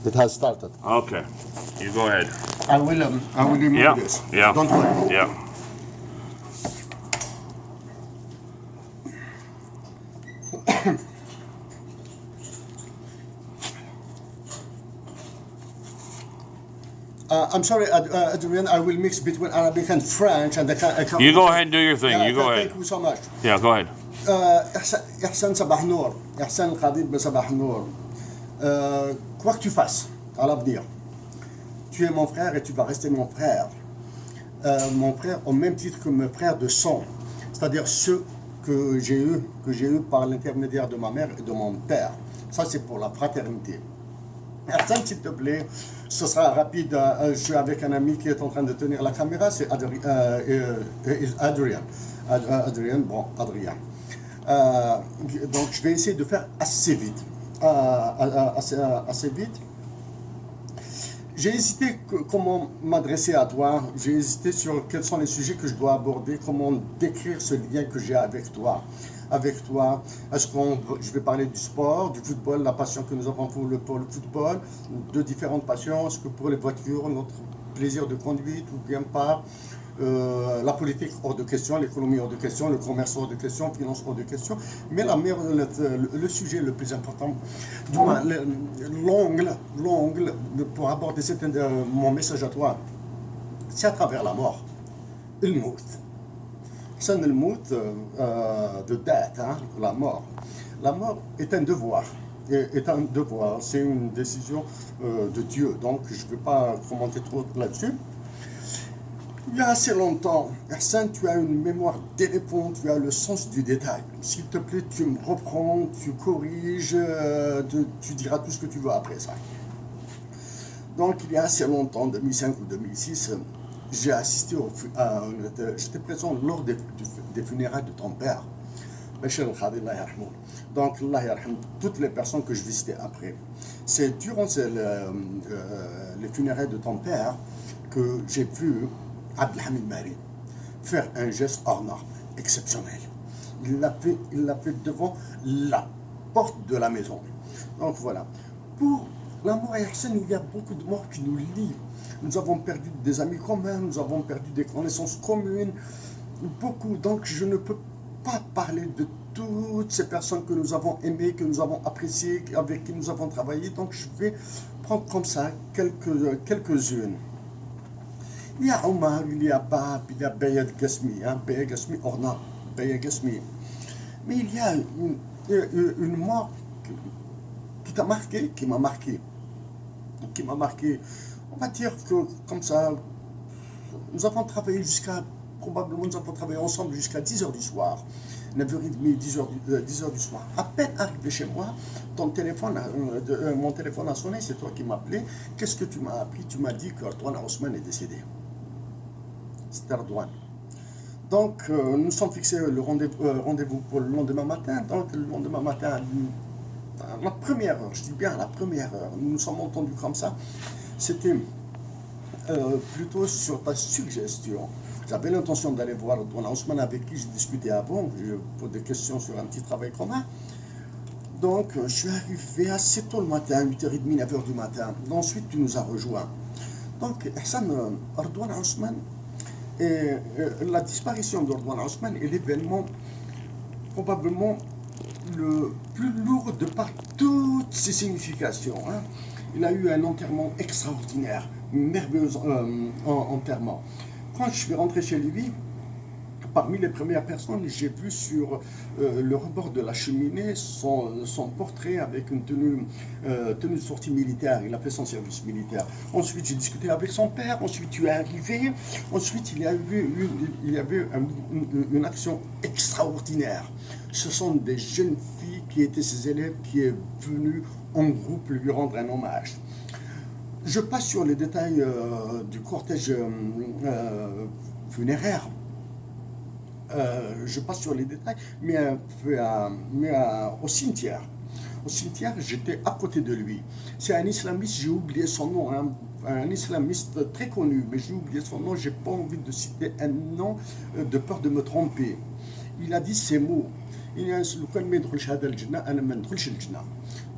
It has started. Okay. You go ahead. I will remove Yeah. this. Yeah. Don't worry. Yeah. I'm sorry, Adrian. I will mix between Arabic and French, and I can't. You go ahead and do your thing. Yeah, You go thank ahead. you so much. Yeah, go ahead. Ihsan صباح نور. Ihsan القضيب بصباح نور. Quoi que tu fasses à l'avenir, tu es mon frère et tu vas rester mon frère. Mon frère au même titre que mes frères de sang, c'est-à-dire ceux que j'ai eu par l'intermédiaire de ma mère et de mon père. Ça c'est pour la fraternité. Ihsan, s'il te plaît, ce sera rapide. Je suis avec un ami qui est en train de tenir la caméra, c'est Adrien. Adrien. Donc je vais essayer de faire assez vite. Assez vite. J'ai hésité comment m'adresser à toi, j'ai hésité sur quels sont les sujets que je dois aborder, comment décrire ce lien que j'ai avec toi. Est-ce que je vais parler du sport, du football, la passion que nous avons pour le football, de différentes passions, est-ce que pour les voitures, notre plaisir de conduite ou bien pas, la politique hors de question, l'économie hors de question, le commerce hors de question, la finance hors de question, mais le sujet le plus important, l'angle pour aborder mon message à toi, c'est à travers la mort, le mout. C'est le mout de date, hein, la mort. La mort est un devoir. C'est une décision de Dieu, donc je ne vais pas commenter trop là-dessus. Il y a assez longtemps, Ihsan, tu as une mémoire d'éléphant, tu as le sens du détail. S'il te plaît, tu me reprends, tu corriges, tu diras tout ce que tu veux après ça. Donc, il y a assez longtemps, 2005 ou 2006, j'ai assisté j'étais présent lors des funérailles de ton père, Bachir al-Khadi, Allah yarhamou. Donc, Allah yarhamou, toutes les personnes que je visitais après. C'est durant les funérailles de ton père que j'ai vu Abdelhamid Mari faire un geste hors norme, exceptionnel. Il l'a fait devant la porte de la maison. Donc voilà. Pour la mort à Ihsan, il y a beaucoup de morts qui nous lient. Nous avons perdu des amis communs, nous avons perdu des connaissances communes, beaucoup. Donc je ne peux pas parler de toutes ces personnes que nous avons aimées, que nous avons appréciées, avec qui nous avons travaillé. Donc je vais prendre comme ça quelques-unes. Il y a Omar, il y a Bab, il y a Bayad Gasmi, hein, Bayad Gasmi Orna, Bayad Gasmi. Mais il y a une mort qui t'a marqué, qui m'a marqué. On va dire que comme ça, nous avons travaillé probablement nous avons travaillé ensemble jusqu'à 10h du soir. 9h30, 10h du soir. À peine arrivé chez moi, mon téléphone a sonné, c'est toi qui m'appelais. Qu'est-ce que tu m'as appris? Tu m'as dit que Ardouane Ousmane est décédé. C'était Ardouane. Donc, nous sommes fixés le rendez-vous pour le lendemain matin. Donc, le lendemain matin, à la première heure, je dis bien à la première heure, nous nous sommes entendus comme ça. C'était plutôt sur ta suggestion. J'avais l'intention d'aller voir Ardouane Ousmane avec qui j'ai discuté avant, je pose des questions sur un petit travail commun. Donc, je suis arrivé assez tôt le matin, 8h30, 9h du matin. Ensuite, tu nous as rejoints. Donc, Ihsan, Ardouane Ousmane, et la disparition d'Ardouane Ousmane est l'événement probablement le plus lourd de par toutes ses significations. Hein. Il a eu un enterrement extraordinaire, merveilleux enterrement. Quand je suis rentré chez lui, parmi les premières personnes, j'ai vu sur le rebord de la cheminée son portrait avec une tenue de sortie militaire. Il a fait son service militaire. Ensuite, j'ai discuté avec son père. Ensuite, tu es arrivé. Ensuite, il y avait une action extraordinaire. Ce sont des jeunes filles qui étaient ses élèves qui est venu en groupe lui rendre un hommage. Je passe sur les détails du cortège funéraire. Je passe sur les détails, mais au cimetière. Au cimetière, j'étais à côté de lui. C'est un islamiste, j'ai oublié son nom, hein, un islamiste très connu, mais j'ai oublié son nom, j'ai pas envie de citer un nom de peur de me tromper. Il a dit ces mots.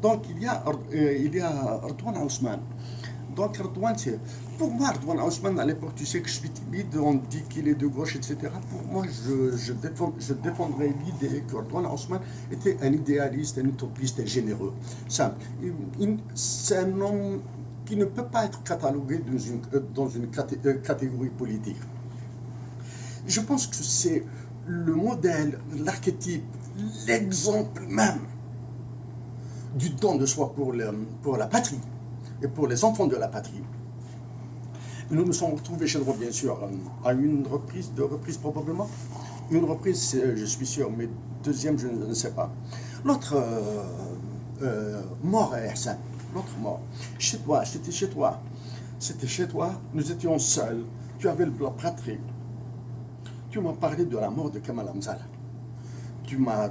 Donc il y a Ardouane Ousmane. Donc Ardouane, c'est... Pour moi, Ardouane Ousmane, à l'époque, tu sais que je suis timide, on dit qu'il est de gauche, etc. Pour moi, je défendrais l'idée que Ardouane Ousmane était un idéaliste, un utopiste, un généreux. Simple. C'est un homme qui ne peut pas être catalogué dans une catégorie politique. Je pense que c'est le modèle, l'archétype, l'exemple même du don de soi pour la patrie et pour les enfants de la patrie. Nous nous sommes retrouvés chez Droit, bien sûr, à une reprise, deux reprises probablement. Une reprise, je suis sûr, mais deuxième, je ne sais pas. L'autre mort, Hassan, l'autre mort. Chez toi, c'était chez toi. C'était chez toi, nous étions seuls. Tu avais la patrie. Tu m'as parlé de la mort de Kamal Hamzal. Tu m'as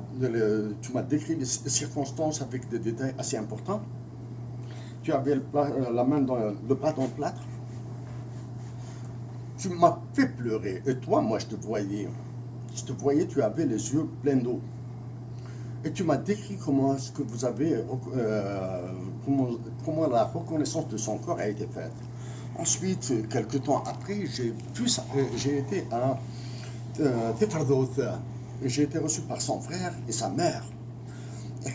décrit les circonstances avec des détails assez importants. Tu avais la main le bras dans le plâtre. Tu m'as fait pleurer. Et toi, moi, je te voyais. Tu avais les yeux pleins d'eau. Et tu m'as décrit comment est-ce que vous avez, comment la reconnaissance de son corps a été faite. Ensuite, quelques temps après, j'ai été à Tefardout. J'ai été reçu par son frère et sa mère. Et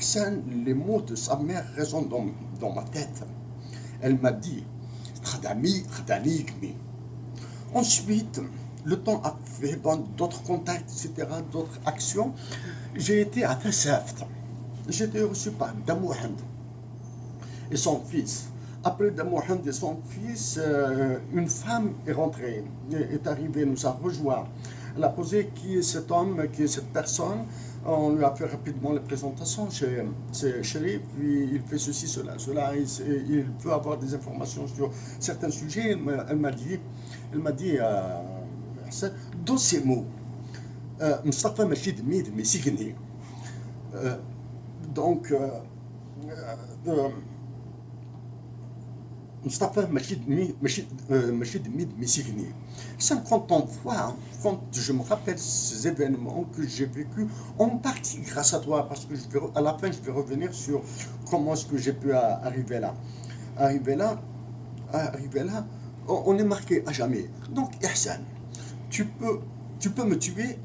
les mots de sa mère résonnent dans ma tête. Elle m'a dit, Khadami, Khadanikmi. Ensuite, le temps a fait d'autres contacts, etc., d'autres actions. J'ai été à Tasseft. J'ai été reçu par Damouhand et son fils. Après Damouhand et son fils, une femme est rentrée, est arrivée, nous a rejoints. Elle a posé qui est cet homme, qui est cette personne. On lui a fait rapidement les présentations. C'est Chérif, puis il fait ceci, cela. Il veut avoir des informations sur certains sujets. Elle m'a dit, dans ces mots, Mustafa Machid Mid Messigné. Donc, Mustafa Machid Mid Messigné. Quand on voit, quand je me rappelle ces événements que j'ai vécus, en partie grâce à toi, parce que à la fin, je vais revenir sur comment est-ce que j'ai pu arriver là. Arriver là, on est marqué à jamais. Donc, Ihsan, tu peux me tuer,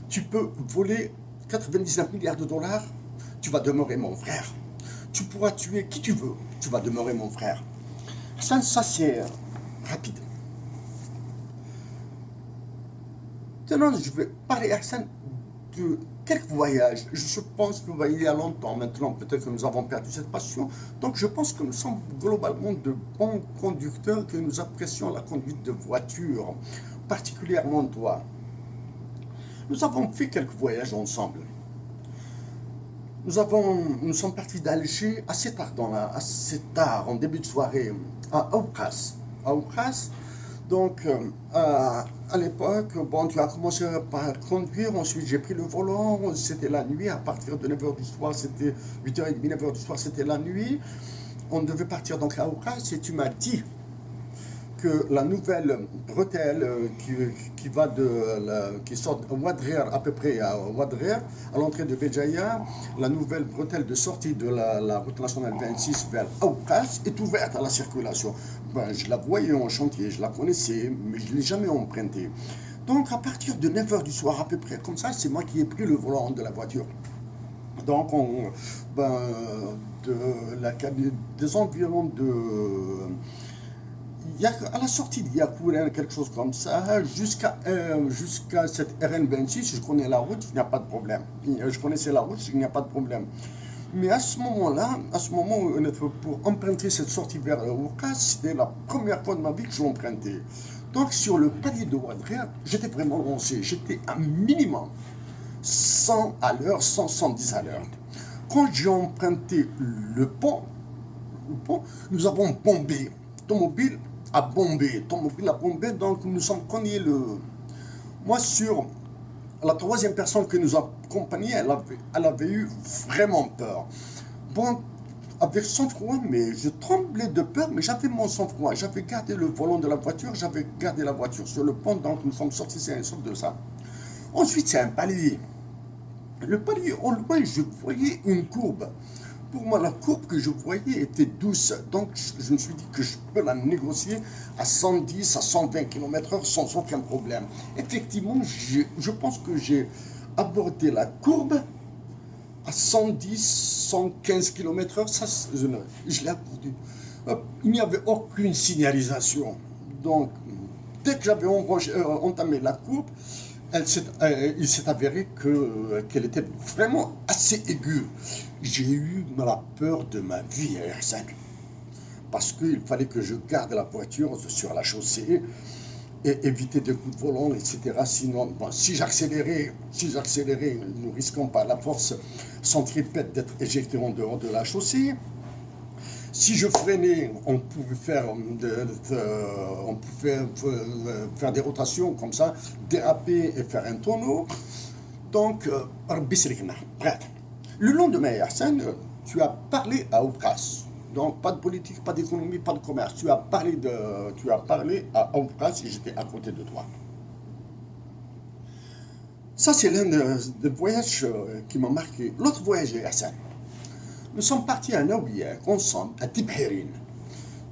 tu peux voler 99 milliards de dollars, tu vas demeurer mon frère. Tu pourras tuer qui tu veux, tu vas demeurer mon frère. Ça c'est rapide. Maintenant, je vais parler, Hassan, de quelques voyages. Je pense qu'il y a longtemps maintenant, peut-être que nous avons perdu cette passion. Donc, je pense que nous sommes globalement de bons conducteurs, que nous apprécions la conduite de voiture, particulièrement toi. Nous avons fait quelques voyages ensemble. Nous sommes partis d'Alger assez tard, en début de soirée, à Aoukas. Donc, à l'époque, tu as commencé par conduire, ensuite j'ai pris le volant, c'était la nuit, à partir de 9h du soir, c'était 8h30, 9h du soir, c'était la nuit. On devait partir donc à Aoukas et tu m'as dit que la nouvelle bretelle qui sort de Ouadrer, à peu près à Ouadrer, à l'entrée de Béjaïa, la nouvelle bretelle de sortie de la route nationale 26 vers Aoukas est ouverte à la circulation. Je la voyais en chantier, je la connaissais, mais je ne l'ai jamais empruntée. Donc à partir de 9h du soir à peu près, comme ça, c'est moi qui ai pris le volant de la voiture. Donc des environs de... à la sortie de Yakoura, quelque chose comme ça, jusqu'à cette RN26, je connais la route, il n'y a pas de problème. Je connaissais la route, il n'y a pas de problème. Mais à ce moment-là, pour emprunter cette sortie vers Oukas, c'était la première fois de ma vie que je l'empruntais. Donc sur le palier de Ouadrer, j'étais vraiment lancé. J'étais à minimum 100 à l'heure, 110 à l'heure. Quand j'ai emprunté le pont, nous avons bombé. Automobile a bombé, donc nous sommes cognés Moi, sur la troisième personne qui nous a accompagnés, elle avait eu vraiment peur. Bon, avec sang-froid, mais je tremblais de peur, mais j'avais mon sang-froid. J'avais gardé le volant de la voiture, j'avais gardé la voiture sur le pont, donc nous sommes sortis, c'est un sorte de ça. Ensuite, c'est un palier. Le palier, au loin, je voyais une courbe. Pour moi, la courbe que je voyais était douce. Donc, je me suis dit que je peux la négocier à 110, à 120 km/h sans aucun problème. Effectivement, je pense que j'ai abordé la courbe à 110, 115 km/h. Ça, je l'ai abordé. Il n'y avait aucune signalisation. Donc, dès que j'avais entamé la courbe, il s'est avéré qu'elle était vraiment assez aiguë. J'ai eu la peur de ma vie, Hassan, parce qu'il fallait que je garde la voiture sur la chaussée et éviter des coups de volant, etc. Sinon, bon, si j'accélérais, nous risquons par la force centripète d'être éjecté en dehors de la chaussée. Si je freinais, on pouvait faire des rotations comme ça, déraper et faire un tonneau. Donc, bref. Le lendemain, Hassan, tu as parlé à Oukras. Donc, pas de politique, pas d'économie, pas de commerce. Tu as parlé à Oukras et j'étais à côté de toi. Ça, c'est l'un des voyages qui m'a marqué. L'autre voyage, Hassan. Nous sommes partis à Naouiak, ensemble, à Tibhérin.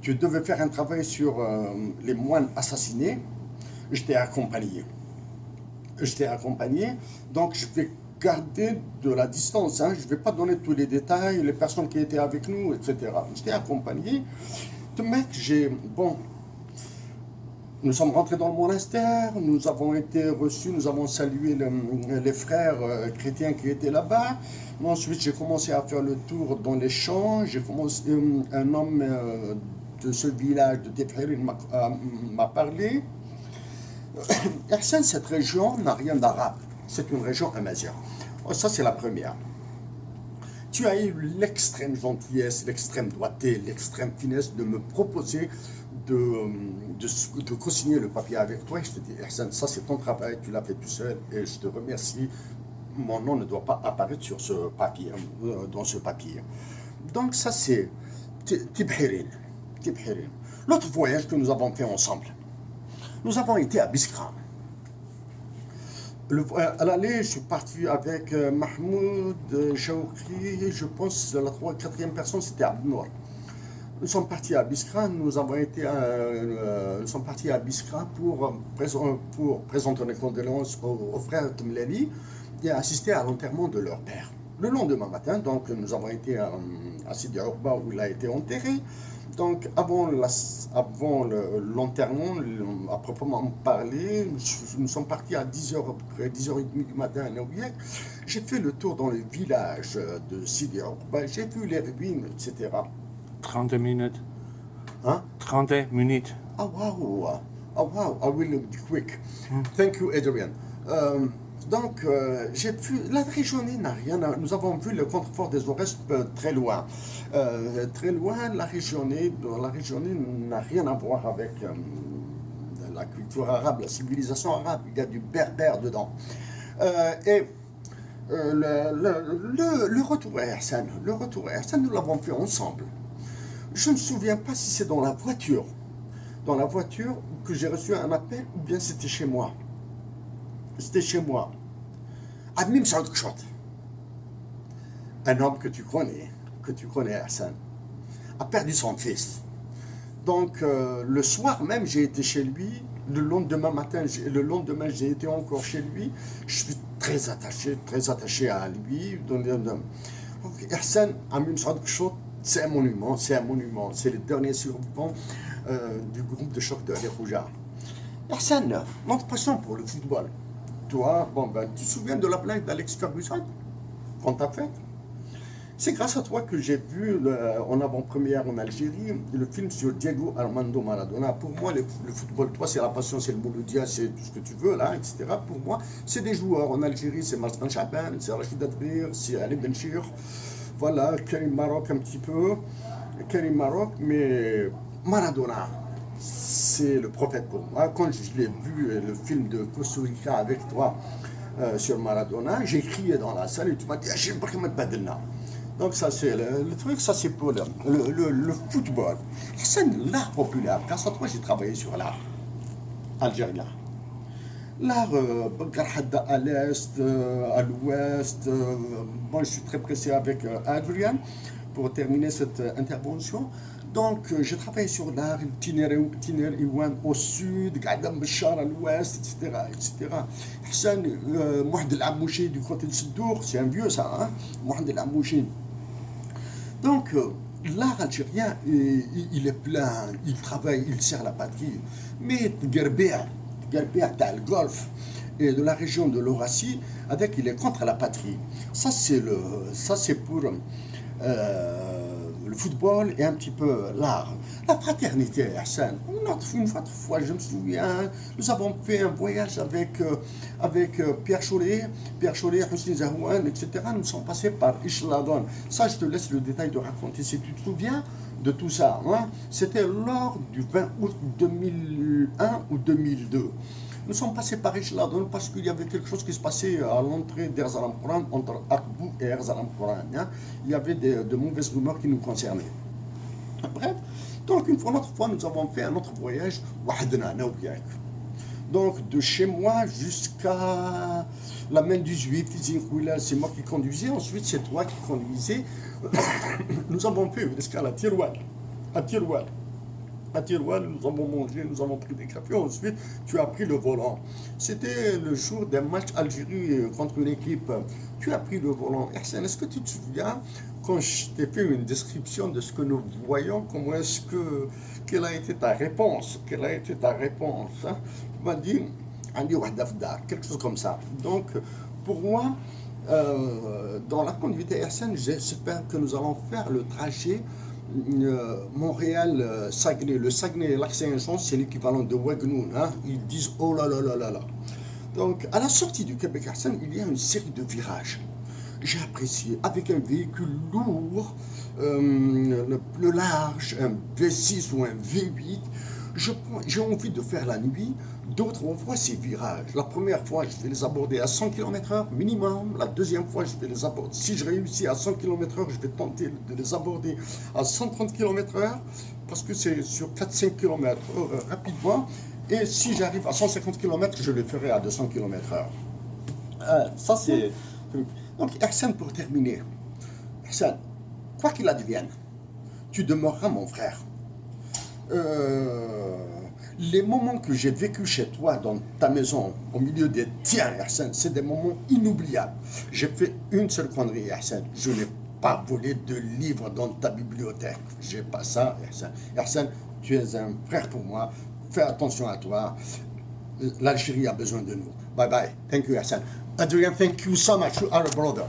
Tu devais faire un travail sur les moines assassinés. J'étais accompagné. Donc je vais garder de la distance. Hein. Je ne vais pas donner tous les détails, les personnes qui étaient avec nous, etc. J'étais accompagné. Nous sommes rentrés dans le monastère, nous avons été reçus, nous avons salué les frères chrétiens qui étaient là-bas. Ensuite, j'ai commencé à faire le tour dans les champs. Un homme de ce village de Tibhérin m'a parlé. Hassan, cette région n'a rien d'arabe. C'est une région amazigh. Ça, c'est la première. Tu as eu l'extrême gentillesse, l'extrême droiture, l'extrême finesse de me proposer de co-signer le papier avec toi. Et je te dis, Hassan, ça c'est ton travail, tu l'as fait tout seul et je te remercie. Mon nom ne doit pas apparaître sur ce papier, dans ce papier. Donc ça c'est Tibhérin. L'autre voyage que nous avons fait ensemble, nous avons été à Biskra. À l'aller, je suis parti avec Mahmoud, Jaoukri, je pense la 4e personne c'était Abdenour. Nous sommes partis à Biskra, nous sommes partis à Biskra pour présenter les condoléances aux frères Temlali et assister à l'enterrement de leur père. Le lendemain matin, donc, nous avons été à Sidi Ourba où il a été enterré. Donc, avant l'enterrement, à proprement parler, nous sommes partis à 10h30 du matin à Naouiak. J'ai fait le tour dans le village de Sidi Ourba, j'ai vu les ruines, etc. 30 minutes. Hein? 30 minutes. Oh wow. I will be quick. Thank you, Adrian. Donc, j'ai vu, la régionnée n'a rien à... Nous avons vu le contrefort des Aurès très loin. Très loin, la régionnée n'a rien à voir avec la culture arabe, la civilisation arabe. Il y a du berbère dedans. Le retour à Hassan, nous l'avons fait ensemble. Je ne me souviens pas si c'est dans la voiture que j'ai reçu un appel ou bien c'était chez moi. Admim Saoudkshot, un homme que tu connais, Hassan, a perdu son fils. Donc le soir même, j'ai été chez lui. Le lendemain, j'ai été encore chez lui. Je suis très attaché à lui. Donc, Hassan, Admim Saoudkshot, c'est un monument. C'est le dernier survivant du groupe de choc de Ali Khouja. Hassan, notre passion pour le football. Toi, tu te souviens de la blague d'Alex Ferguson qu'on t'a faite? C'est grâce à toi que j'ai vu en avant-première en Algérie le film sur Diego Armando Maradona. Pour moi, le football, toi, c'est la passion, c'est le Mouloudia, c'est tout ce que tu veux, là, etc. Pour moi, c'est des joueurs. En Algérie, c'est Marstan Chaban, c'est Rachid Adrir, c'est Ali Benchir. Voilà, Karim Maroc un petit peu. Mais Maradona, c'est le prophète pour moi. Quand je l'ai vu, le film de Costa Rica avec toi sur Maradona, j'ai crié dans la salle et tu m'as dit Hachim Brahim Badilna. Donc ça c'est le truc, ça c'est pour le football. C'est l'art populaire. Grâce à toi, j'ai travaillé sur l'art algérien. L'art, Garhada à l'est, à l'ouest. Bon, je suis très pressé avec Adrian pour terminer cette intervention. Donc, j'ai travaillé sur l'art, Tiner Iwan au sud, Gadam Bachar à l'ouest, etc. etc. Hassan, Mohamed El Amouchi du côté de Seddour, c'est un vieux ça, hein? Mohamed El Amouchi. Donc, l'art algérien, il est plein, il travaille, il sert la patrie. Mais Gerbea, t'as le golfe et de la région de l'Eurasie, avec il est contre la patrie. Ça c'est pour le football et un petit peu l'art. La fraternité, Hassan. Une autre fois, je me souviens, nous avons fait un voyage avec Pierre Chollet, Hosni Zarouane, etc. Nous sommes passés par Ishladon. Ça, je te laisse le détail de raconter. Si tu te souviens de tout ça, hein? C'était lors du 20 août 2001 ou 2002. Nous sommes passés par Ishladon parce qu'il y avait quelque chose qui se passait à l'entrée d'Erzalam Quran, entre Akbou et Erzalam Quran. Hein? Il y avait de mauvaises rumeurs qui nous concernaient. Bref, donc une autre fois, nous avons fait un autre voyage, Wahadna, Naoubiak. Donc de chez moi jusqu'à la main 18, c'est moi qui conduisais, ensuite c'est toi qui conduisais. Nous avons fait une escale à Tiroual. À Tiroual, nous avons mangé, nous avons pris des cafés, ensuite tu as pris le volant. C'était le jour d'un match Algérie contre une équipe. Tu as pris le volant. Hassan, est-ce que tu te souviens quand je t'ai fait une description de ce que nous voyons, comment est-ce que, quelle a été ta réponse? Quelle a été ta réponse, hein? Tu m'as dit, Andi Wahdafdar, quelque chose comme ça. Donc, pour moi, dans la conduite à Hassan, j'espère que nous allons faire le trajet Montréal-Saguenay. Le Saguenay et Lac-Saint-Jean, c'est l'équivalent de Wagnoun. Hein? Ils disent oh là là là là là. Donc, à la sortie du Québec Hassan, il y a une série de virages. J'ai apprécié avec un véhicule lourd, le large, un V6 ou un V8. J'ai envie de faire la nuit. D'autres, on voit ces virages. La première fois, je vais les aborder à 100 km/h minimum. La deuxième fois, je vais les aborder. Si je réussis à 100 km/h, je vais tenter de les aborder à 130 km/h parce que c'est sur 4-5 km rapidement. Et si j'arrive à 150 km, je le ferai à 200 km/h. Ça, c'est... Donc, Hassan, pour terminer, Hassan, quoi qu'il advienne, tu demeureras mon frère. Les moments que j'ai vécu chez toi, dans ta maison, au milieu des tiens, Hassan, c'est des moments inoubliables. J'ai fait une seule connerie, Hassan. Je n'ai pas volé de livres dans ta bibliothèque. J'ai pas ça, Hassan. Hassan, tu es un frère pour moi. Fais attention à toi. L'Algérie a besoin de nous. Bye bye. Thank you, Hassan. Adrian, thank you so much. You are a brother.